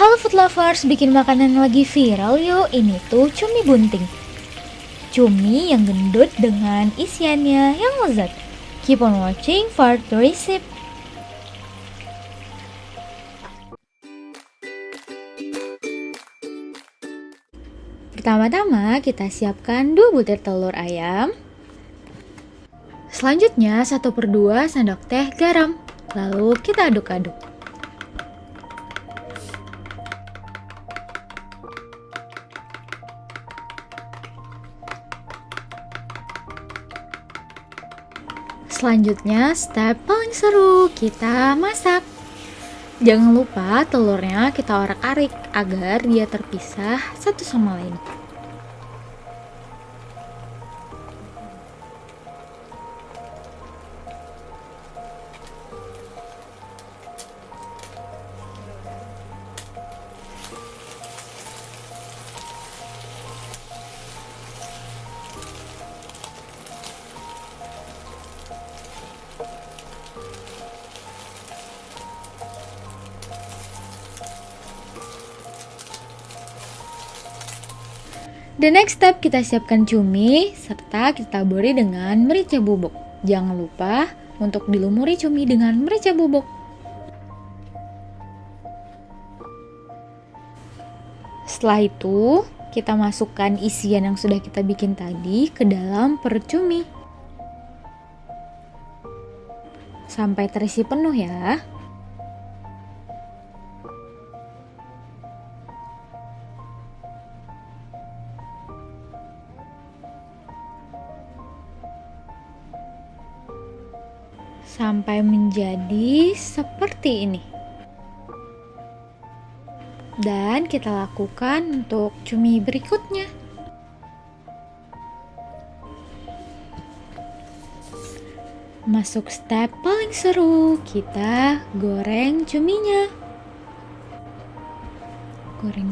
Halo food lovers, bikin makanan lagi viral yuk. Ini tuh cumi bunting. Cumi yang gendut dengan isiannya yang lezat. Keep on watching for the recipe. Pertama-tama kita siapkan 2 butir telur ayam. Selanjutnya 1/2 sendok teh garam. Lalu kita aduk-aduk. Selanjutnya step paling seru, kita masak. Jangan lupa telurnya kita orak-arik agar dia terpisah satu sama lain. The next step, kita siapkan cumi serta kita taburi dengan merica bubuk. Jangan lupa untuk dilumuri cumi dengan merica bubuk. Setelah itu, kita masukkan isian yang sudah kita bikin tadi ke dalam perut cumi. Sampai terisi penuh ya. Sampai menjadi seperti ini. Dan kita lakukan untuk cumi berikutnya. Masuk step paling seru, kita goreng cuminya. Goreng.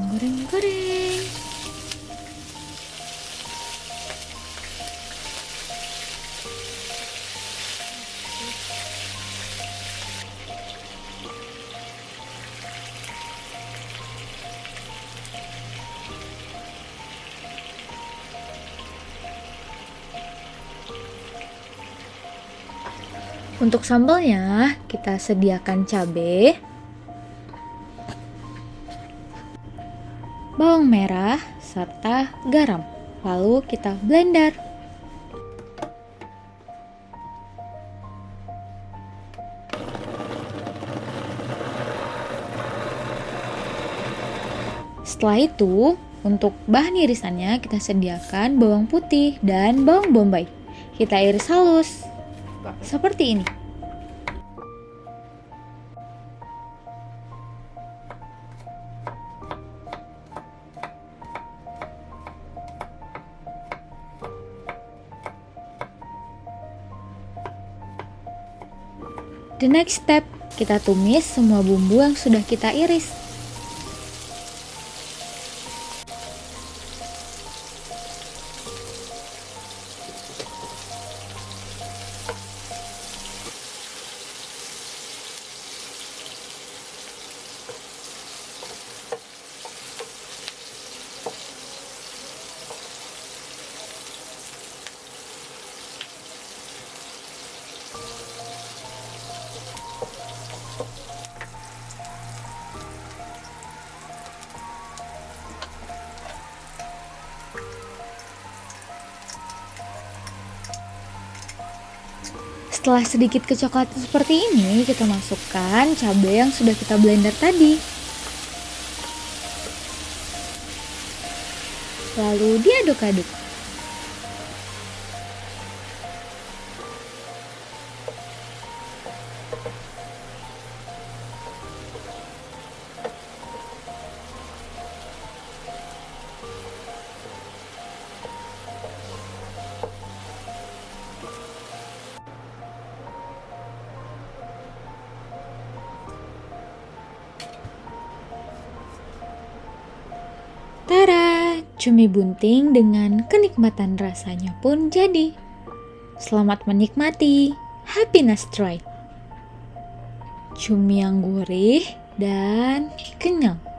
Untuk sambalnya, kita sediakan cabai, bawang merah, serta garam. Lalu kita blender. Setelah itu, untuk bahan irisannya kita sediakan bawang putih dan bawang bombay. Kita iris halus. Seperti ini. The next step, kita tumis semua bumbu yang sudah kita iris. Setelah sedikit kecoklatan seperti ini, kita masukkan cabai yang sudah kita blender tadi. Lalu diaduk-aduk. Tara, cumi bunting dengan kenikmatan rasanya pun jadi. Selamat menikmati, happiness try. Cumi yang gurih dan kenyal.